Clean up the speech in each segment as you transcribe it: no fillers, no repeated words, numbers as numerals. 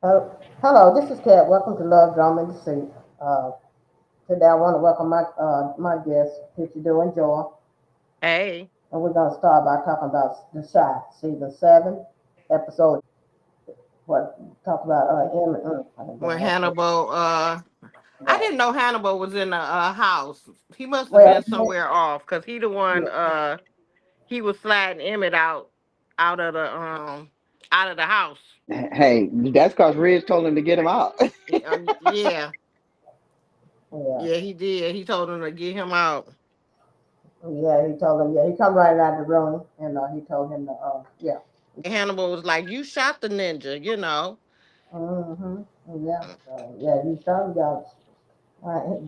Hello, this is Kat. Welcome to Love, Drama, and Deceit. Uh, Today I want to welcome my guest, Keisha doing Joy, Hey, and we're going to start by talking about The Shy, season 7, episode. What talk about Emmett? I didn't get when that right. Hannibal, I Right. didn't know Hannibal was in the house. He must have Well, been somewhere off because he the one. yeah, He was sliding Emmett out of out of the house. Hey, that's because Ridge told him to get him out. Yeah, yeah, yeah, he did. He told him to get him out. yeah. He told him. Yeah, he come right out of the room, and he told him to. Yeah. Hannibal was like, "You shot the ninja," you know. Mm-hmm. Yeah. Yeah. He shot him down.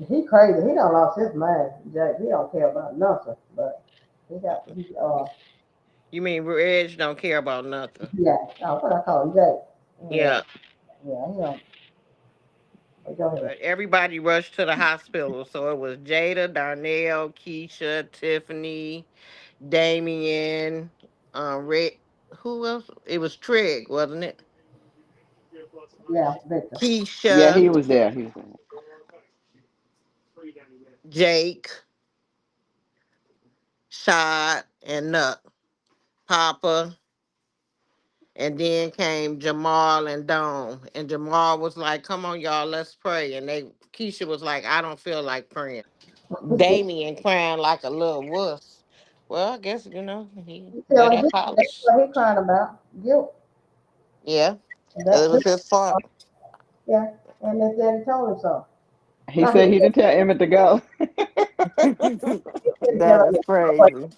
He crazy. He don't lost his mind. Jack. He don't care about nothing. But he got. You mean Reg don't care about nothing? Yeah. What I call him, Jake. Yeah. Yeah, Yeah. He don't. But go ahead. but everybody rushed to the hospital. So it was Jada, Darnell, Keisha, Tiffany, Damian, Red. Who else? It was Trig, wasn't it? Yeah, Victor. Yeah, Keisha, he was there. He was there. Jake, Shad, and Nuck. Papa, and then came Jamal and Dome. And Jamal was like, "Come on, y'all, let's pray." And Keisha was like, "I don't feel like praying." Damien crying like a little wuss. Well, I guess he You let tell that him that's polish. what he crying about. Guilt. Yeah, That's it was his. his fault. Yeah. And his daddy told him so. He Now he said he didn't tell Emmett to go. didn't tell That him is what crazy.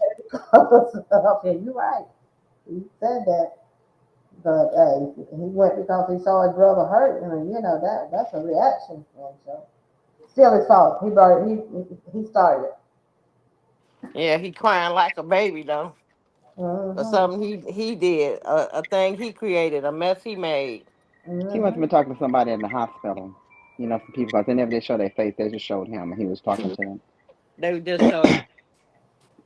and you're right. He said that. But he went because he saw his brother hurt, and that's a reaction. And so, still his fault. He brought it. He started it. Yeah, he crying like a baby though. For Mm-hmm. something he did, a thing he created, a mess he made. He must have Mm-hmm. been talking to somebody in the hospital. Some people, because they never did show their face. They just showed him, and he was talking to them. They just showed.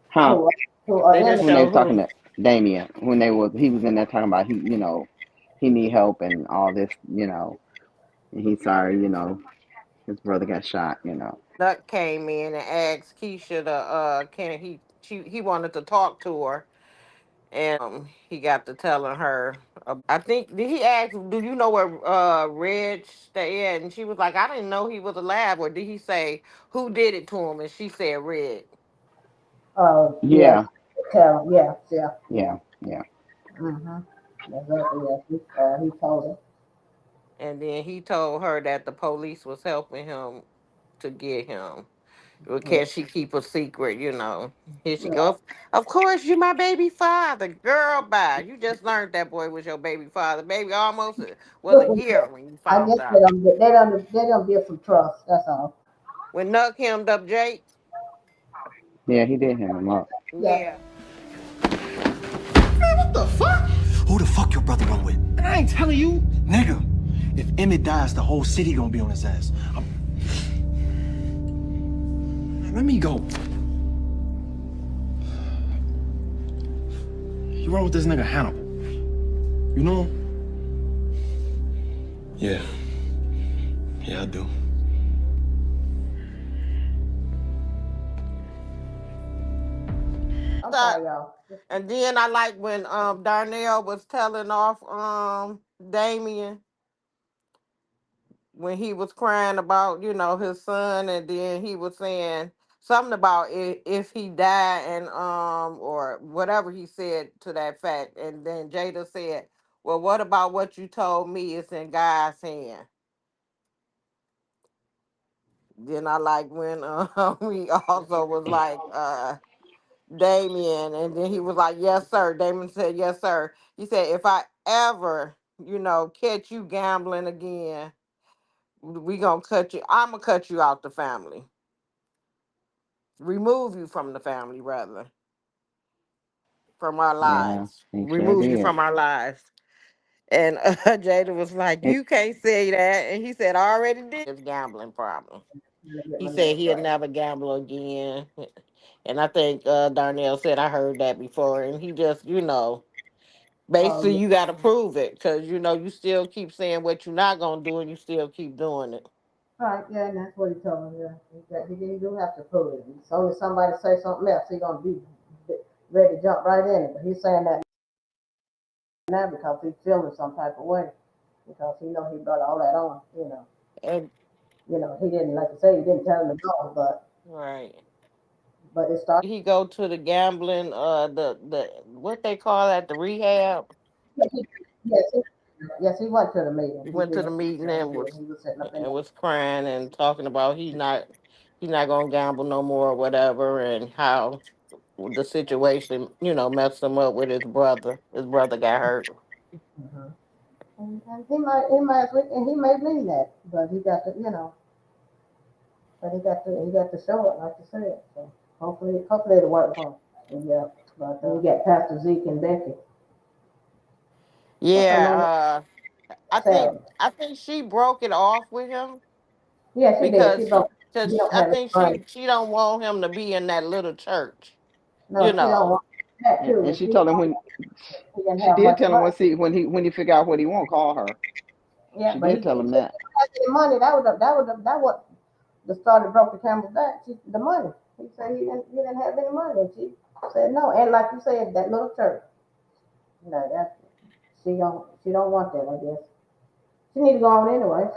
Huh? Who? Who? They just Emmett. When they show was talking who. to Damien, he was in there talking about he need help and all this, and he's sorry, his brother got shot. Nuck came in and asked Keisha to can he wanted to talk to her, and he got to telling her. I think did he ask, do you know where Reg stay at? And she was like, I didn't know he was alive. Or did he say who did it to him? And she said Reg. Yeah. Yeah, Tell him. Yeah. Yeah. Yeah. yeah, yeah. Mm-hmm. Exactly. Yeah. He told him. And then he told her that the police was helping him to get him. Well, Yeah. can she keep a secret? Here she Yeah. goes. Of course, you my baby father, girl. Bye. You just learned that boy was your baby father. Baby almost was a year when you I found guess they out. don't get. They don't give some trust. That's all. When Nuck hemmed up Jake, Yeah, he did him up. Yeah. yeah, Man, what the fuck? Who the fuck your brother run with? I ain't telling you. Nigga, if Emmett dies, the whole city gonna be on his ass. Man, let me go. You run with this nigga Hannibal. You know him? Yeah. Yeah, I do. I'm that. sorry, y'all. And then I like when Darnell was telling off Damien when he was crying about his son, and then he was saying something about if he died, and or whatever he said to that fact. And then Jada said, well, what about what you told me? It's in God's hand. Then I like when he also was like Damien, and then he was like, yes sir. Damien said, yes sir. He said, if I ever catch you gambling again, we gonna cut you. I'm gonna cut you out the family, remove you from the family, rather, from our Yeah, lives, he sure remove you did. from our lives. And Jada was like, It, you can't say that. And he said, I already did his gambling problem. Get He my said nerves he'll right. never gamble again. And I think Darnell said, I heard that before. And he just, Oh, Basically, yeah. you got to prove it because you still keep saying what you're not gonna do, and you still keep doing it. Right, yeah, and that's what he told me, yeah. He do have to prove it. So if somebody say something else, he gonna be ready to jump right in it. But he's saying that now because he's feeling some type of way. Because he know he brought all that on. And He didn't, like you say, he didn't tell him to go, right, but it started. he go to the gambling, the what they call that, the rehab. Yes, yes, yes, he went to the meeting. He He went to did. the meeting Yeah, he and did. was He was sitting up in and there. was crying and talking about he not gonna gamble no more or whatever, and how the situation messed him up with his brother. His brother got hurt. Uh-huh. And and he may mean that, but he got to. But he got to show it, like you said. So hopefully it'll work for him. Yeah. But then you got Pastor Zeke and Becky. What's her name? Yeah, I think Sarah. I think she broke it off with him Yeah, she did. She because broke. He don't I have any think money. she don't want him to be in that little church. No, You she don't know, want that too. And And she she told him wanted, when he didn't she have did much tell him money. when he figure out what he want, call her. Yeah, She but did he tell didn't him that. have any money. That what the started broke the camel's back. The money. He said he didn't have any money. And she said no. And like you said, that little church. That she don't want that. I guess she need to go on anyway.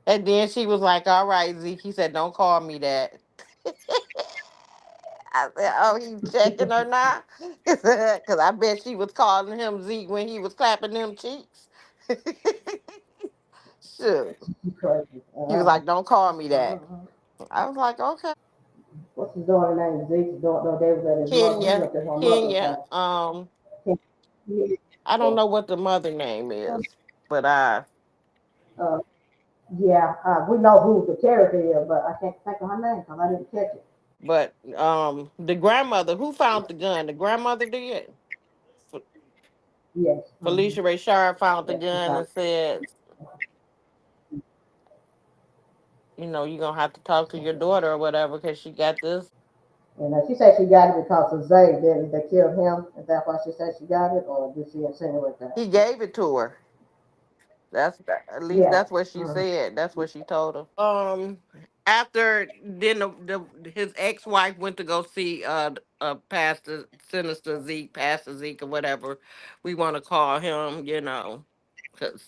and then she was like, "All right, Zeke." He said, "Don't call me that." I said, "Oh, he checking her now," because I bet she was calling him Zeke when he was clapping them cheeks. Sure. She's crazy. He was like, "Don't call me that." Uh-huh. I was like, "Okay." What's his daughter name? Zeke's daughter. No, they was at his mother. He Kenya, went to her mother's Kenya. house. Yeah. I don't know what the mother name is, but I. Uh, yeah, we know who the character is, but I can't think of her name because I didn't catch it. But the grandmother who found the gun, the grandmother did. F- Yes. Felicia Rayshard found the Yes, she gun found and said, you're gonna have to talk to your daughter or whatever because she got this. it. And she said she got it because of Zay. Then they killed him. Is that why she said she got it, or did she insinuate that? He gave it to her. At least Yeah. that's what she Mm-hmm. said. That's what she told her. After then his ex wife went to go see Pastor Sinister Zeke, Pastor Zeke or whatever we want to call him, because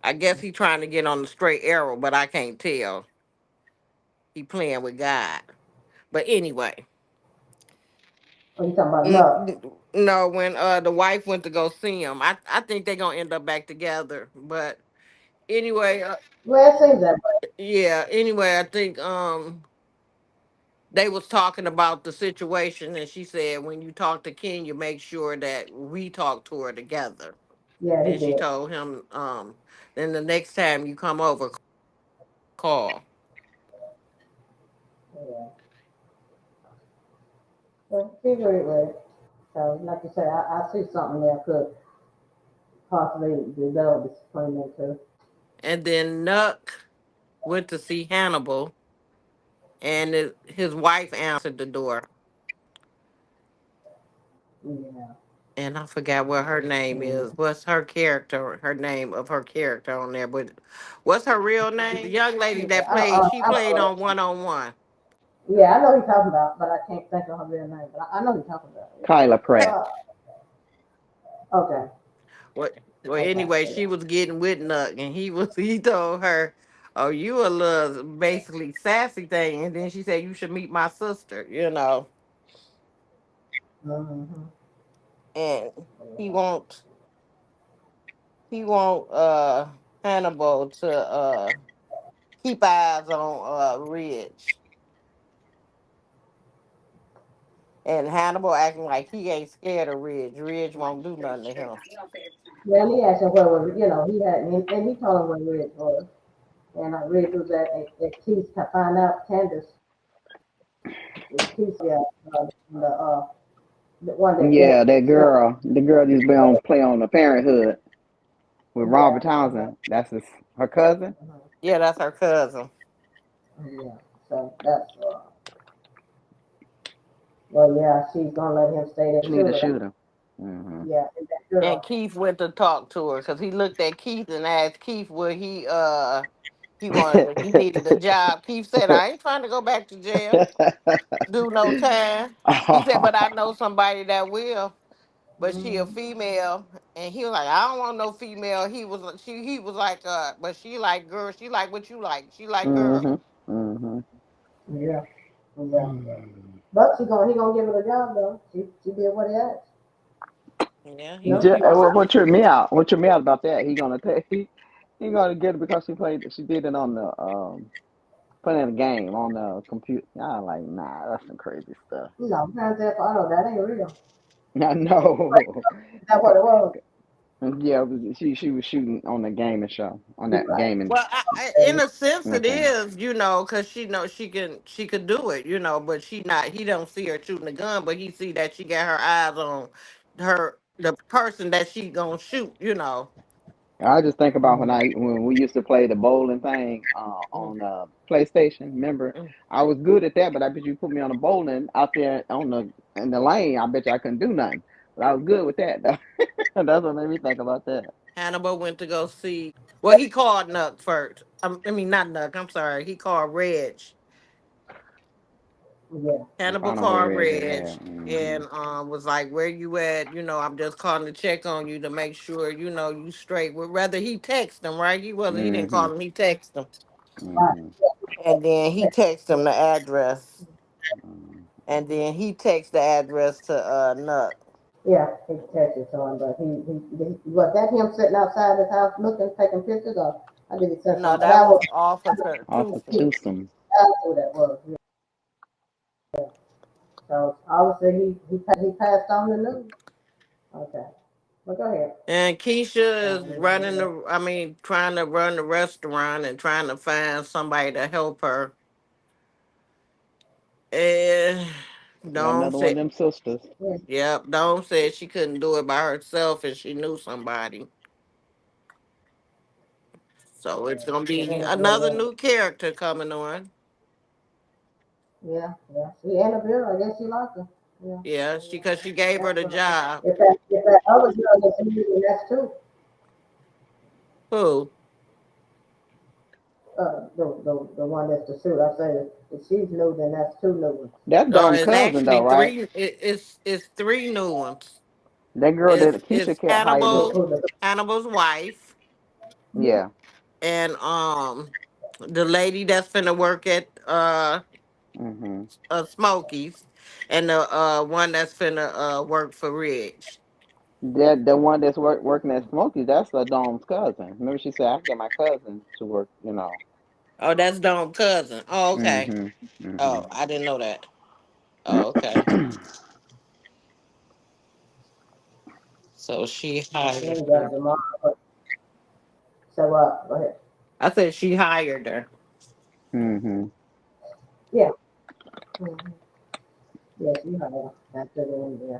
I guess he trying to get on the straight arrow, but I can't tell. He playing with God. But anyway, Oh, you talking about Nuck? no, when the wife went to go see him, I think they're gonna end up back together. But anyway, Well, it seems that way. yeah. Anyway, I think they was talking about the situation, and she said when you talk to Kenya, make sure that we talk to her together. Yeah, he And she did. told him, then the next time you come over, call. Yeah. So she agreed with it. So, like you said, I see something there could possibly develop between them two. And then Nuck went to see Hannibal, and his wife answered the door, Yeah. and I forgot what her name is. Mm. What's her character? Her name of her character on there, but what's her real name? The young lady that Yeah, played. She played on One on One. yeah, I know he's talking about, but I can't think of her real name. But I know he's talking about. Kyla Yeah. Pratt. Okay. What? Well, Okay. anyway, Yeah. she was getting with Nuck, and he told her, "Oh, you a little basically sassy thing," and then she said, "You should meet my sister," Mm-hmm. and he Yeah. won't he won't Hannibal to keep eyes on Ridge, and Hannibal acting like he ain't scared of Ridge. Ridge won't do nothing to him. Well, he asked him where was, he had, and he told him where Ridge was. And Ridge was at Keith to find out Candace was Keith, yeah, the, the one Yeah, that that girl, the girl that's been on play on the Parenthood with yeah, Robert Townsend. That's her cousin. Yeah, that's her cousin. yeah. So that's well, yeah, she's gonna let him stay there Just need too. to But shoot him. Mhm. Yeah, and that And girl. Keith went to talk to her because he looked at Keith and asked Keith what he wanted. He needed a job. Keith said, "I ain't trying to go back to jail, do no time." He said, "But I know somebody that will." But she a Mm-hmm. female, and he was like, "I don't want no female." He was like, but she like girl. She like what you like. She like girl. Mhm. Mhm. Yeah, yeah. But he gonna give her the job though. She did what he asked. Yeah, No, she he was. What tripped me out? What tripped me out about that? He gonna take he gonna get it because she did it on the put in a game on the computer. I like nah, that's some crazy stuff. no, Grand Theft Auto, that ain't real. I know. Is that what it was? Yeah, she was shooting on the gaming show on You're that right. gaming Well, in a sense, it thing. is, because she knows she could do it, but she not. He don't see her shooting a gun, but he see that she got her eyes on the person that she gonna shoot. I just think about Mm-hmm. when we used to play the bowling thing Mm. on PlayStation. Remember, I was good at that, but I bet you put me on a bowling out there on the in the lane. I bet you I couldn't do nothing. But I was good with that. Though. That's what made me think about that. Hannibal went to go see. Well, he called Nuck first. I mean, not Nuck. I'm sorry. He called Reg. Yeah. And Hannibal find out where called Reggie Reg had. Hmm. and was like, "Where you at? I'm just calling to check on you to make sure you straight." Well, rather he text him, right? He wasn't. He didn't Hmm. call him. He texted him, Right. Hmm. and then he texted him the address, Hmm. and then he texted the address to Nuck. Yeah, he texted to him, but was that him sitting outside his house looking, taking pictures, or I did he send No, some? that That was was Officer Off of Tuesday. Tucson. that's who that was. Yeah. So obviously he passed on the news. Okay, but go ahead. And Keisha is running Yeah, I mean, trying to run the restaurant and trying to find somebody to help her. And Dawn Another one of said, them sisters. yeah, yep, Dawn said she couldn't do it by herself and she knew somebody. So it's gonna be yeah, another yeah. new character coming on. Yeah, yeah. She Annabelle, I guess she liked her. Yeah, Yeah, yeah, cause she gave her the definitely. job. If that other girl that's in the that's too, Who? the one that's the suit, I say if she's new, then that's two new ones. That's Or Dom's it's cousin though, actually right? three. It's three new ones. That girl It's that Keisha it's kept hiding. Who the Hannibal's wife, Yeah. and the lady that's finna work at Hmm. Smokies, and the one that's finna work for Ridge. That the one that's working at Smoky, that's Dom's cousin. Remember she said I can get my cousin to work, you know. Oh, that's Dom's cousin. Oh, okay. Hmm. Hmm. Oh, I didn't know that. Oh, okay. So she then hired you got her. Jamal. So go ahead. I said she hired her. Hmm. Yeah. Mm-hmm. Yeah, she hired. That's the one. Yeah.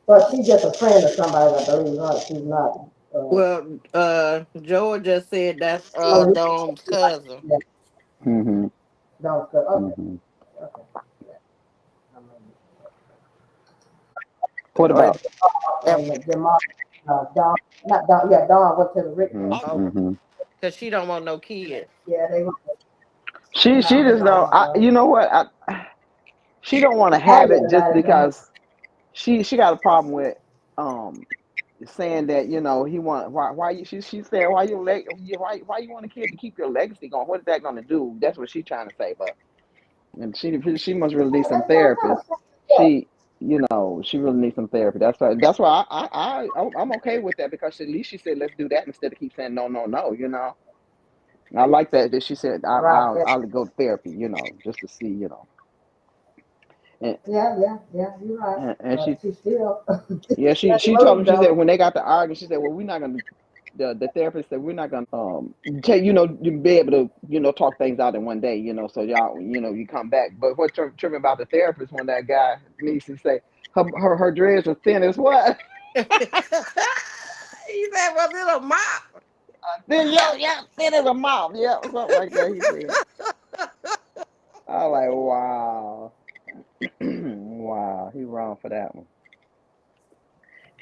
But she's just a friend of somebody, I believe, right? She's not. Well, Joel just said that's Oh, Dom's cousin. yeah. Hmm. Don't go. Okay. Hmm. Okay. Yeah. I mean, What Or about? if, and Jamal, Don, not Don. Yeah, Don went to the Rick Hmm. thing. oh, Hmm. because she don't want no kids. Yeah, they went. She No, he just don't though. want You those. know what? She don't want to He's have it adamant just about it now. because she got a problem with um saying that he want why you she said why you want a kid to keep your legacy going? What is that going to do? That's what she's trying to say, but and she must really need Yeah, some that's kind therapists. of stuff. She she really needs some therapy. That's why I'm okay with that because at least she said let's do that instead of keep saying no no no. I like that she said Right. I'll go to therapy. Just to see and Yeah. You're right. and But she she still yeah let she told move him she said though. when they got to arguing she said well we're not gonna the therapist said we're not gonna take you be able to talk things out in one day so y'all you come back but what tripping about the therapist when that guy needs to say her dreads are thin as what He said, was it a mop? then yeah thin as a mouth yeah something like that he said I was like wow wow he wrong for that one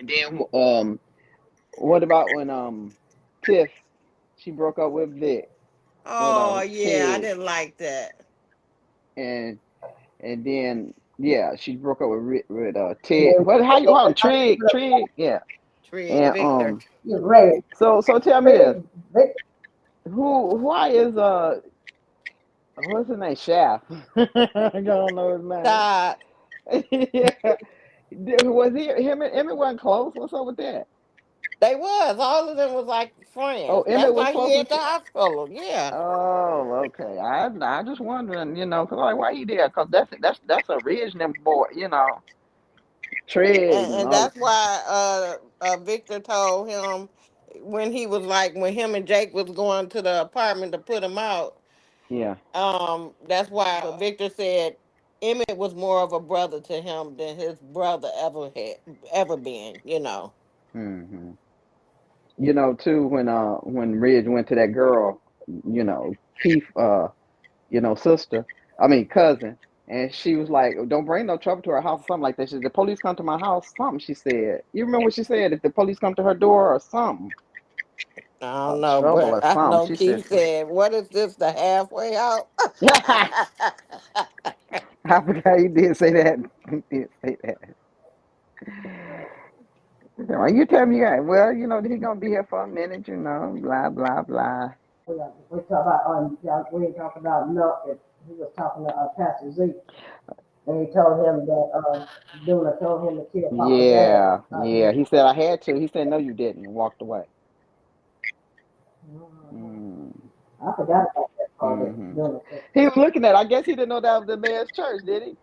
And then what about when Tiff she broke up with Vic with Oh yeah, I Ted didn't like that. and then yeah she broke up with And Ted. then What how you Trig yeah Trig and Victor. you're ready. so tell me this Ready. Ready. why is what's his name Shaft I don't know his name God, yeah was he him and Emmett wasn't close what's up with that they was all of them was like oh friends. That's Emmett was why close he with at the hospital. Yeah, oh, okay. I just wondering, cause like why he there? Cause that's a rich them boy, Trez and and all. that's why Victor told him when he was like when him and Jake was going to the apartment to put him out. Yeah. That's why Victor said Emmett was more of a brother to him than his brother ever been. You know. hmm Too when Ridge went to that girl, Keith, sister, I mean cousin, and she was like, "Don't bring no trouble to her house," or something like that. She said, "The police come to my house," something she said. You remember what she said? If the police come to her door or something, I don't or know, trouble or but I something. know She said Keith something. said, "What is this? The halfway out?" I forgot you did say that. You did say that. So you tell me, yeah, well, he gonna be here for a minute, blah blah blah. We talk about we talk about Nuck, and he was talking to Pastor Zeke, and he told him that Duna told him to kill Papa Dad. Yeah, yeah. He said I had to. He said no, you didn't, and walked away. Mm, I forgot about that part that hmm Duna said. He was looking at. I guess he didn't know that was the man's church, did he?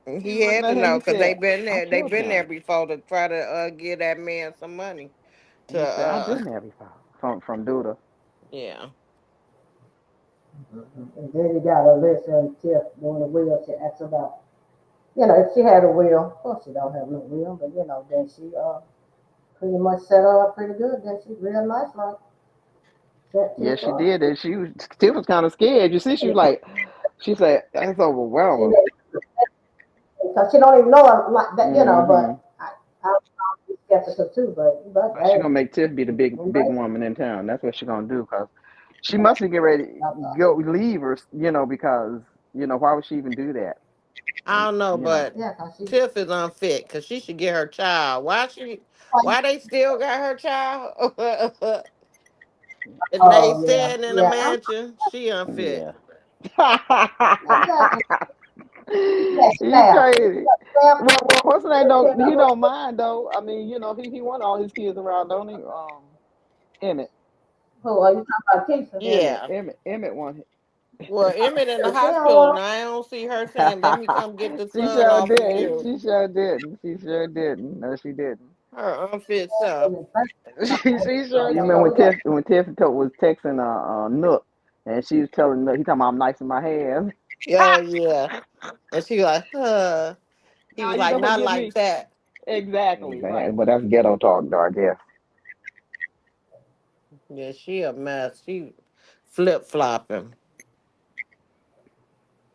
He He was looking had to at him. know He because they said, been "I there. They killed been there him." before to try to give that man some money. And To he said, "I've been there before." From Duda. yeah. And then you got Alyssa and Tiff doing the will. She asked about, if she had a will. Of course, she don't have no will, but then she pretty much set her up pretty good. Then she real nice, like set Yes, Tiff she up. did, and Tiff was kind of scared. You see, she was like, she said, "That's She overwhelming." because she don't even know her like that, Mm-hmm. But I'm skeptical too. But But she hey, gonna make Tiff be the big embrace woman in town. That's what she gonna do. Cause she must be getting ready to it. go leave her. Because why would she even do that? I don't know, You know. but Yeah, cause she. Tiff is unfit because she should get her child. Why she? Why they still got her child? And they Oh yeah, staying in the yeah. mansion. She unfit. Yeah. Exactly. That You staff. crazy. Staff. Well, what's the name? Yeah, He don't mind though. I mean, he want all his kids around, don't he? Emmett, who are you talking about, Keisha? Yeah. Emmett want. Well, Emmett in the She don't hospital, and want. I don't see her saying, "Let me come get the She son sure off of did. you." She sure didn't. She sure didn't. No, she didn't. Her unfit self. She sure. You That's remember what when we got. Tiff was texting Nook, and she was telling Nook, he talking about I'm nice in my hands. Oh yeah, and she like, he Nah, was you like, don't not forget like me. that. Exactly. Right. But that's ghetto talk, though, I guess. Yeah, she a mess. She flip flopping.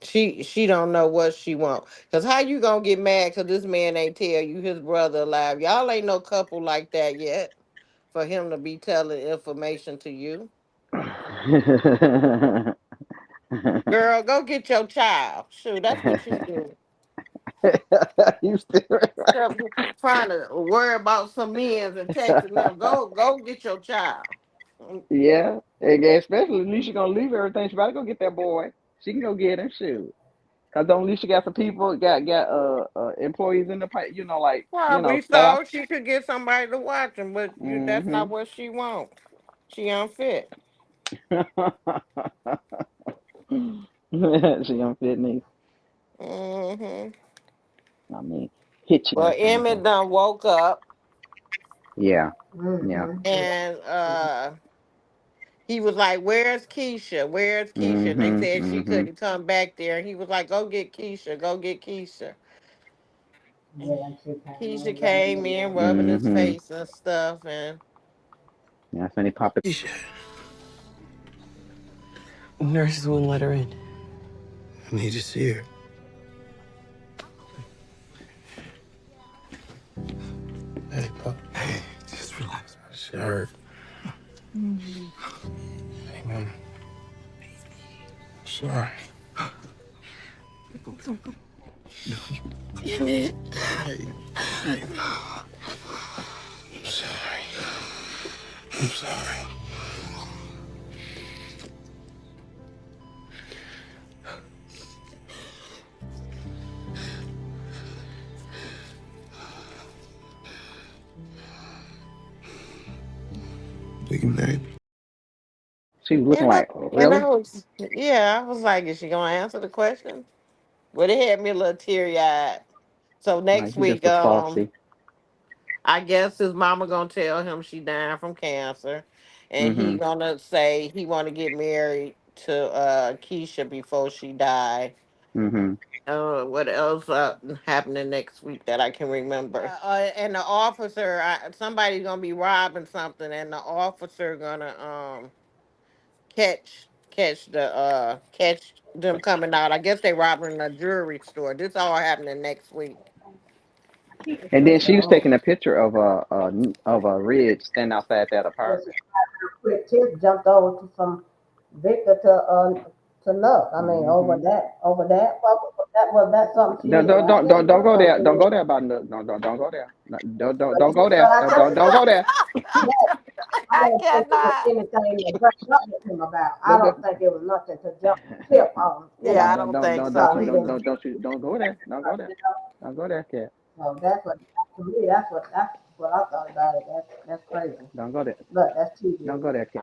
She don't know what she want. Cause how you gonna get mad? Cause this man ain't tell you his brother alive. Y'all ain't no couple like that yet. For him to be telling information to you, girl, go get your child. Shoot, that's what you do. you still Instead of trying to worry about some men's and texting them, go get your child. Mm, yeah, and especially at least she gonna leave everything. She better go get that boy. She can go get him. Shoot, cause don't least she got some people got employees in the like probably staff. so. She could get somebody to watch him, but that's Mm-hmm. not what she wants. She unfit. She unfit me. Hmm. I mean, hit you Well, or Emmett something. done woke up Yeah, yeah. Mm-hmm. and he was like, "Where's Keisha? Where's Keisha?" And they Mm-hmm. said she Mm-hmm. couldn't come back there. And he was like, "Go get Keisha. Go get Keisha." Yeah, she came Keisha on running came in in, there. rubbing his Mm-hmm. face and stuff, and That's when he popped it. Keisha. Nurses wouldn't let her in. I need to see her. Hey, pup. Hey, just relax. Shit hurt. Hey, man. I'm sorry. Hey, hey. I'm sorry. I'm sorry. We can marry. She was looking like, And really? I was, yeah, I was like, is she gonna answer the question? But it had me a little teary eyed. So Like next he just week, was saucy. I guess his mama gonna tell him she dying from cancer, and he Mm-hmm. gonna say he want to get married to Keisha before she die. Mm-hmm. What else happening next week that I can remember? And the officer, somebody gonna be robbing something, and the officer gonna catch them coming out. I guess they robbing a jewelry store. This all happening next week. And then she was So, taking a picture of a ridge standing outside that yes, apartment. quick Tiff jumped over from Victor to Nuck. I mean, Mm-hmm. over that. That was that something she Don't, did. don't I don't didn't don't don't know go there. Don't something. go there about no. Don't go there. No, don't go But there. I Don't can't. go there. I I don't think it was cannot. anything to bring up with him about. I Don't don't think it was nothing to jump Tip on. Yeah, I don't think so He either. didn't. don't go there. Don't go there. Don't go there, cat. So that's what to me. That's what I thought about it. That's crazy. Don't go there. But that's TV. Don't go there, cat.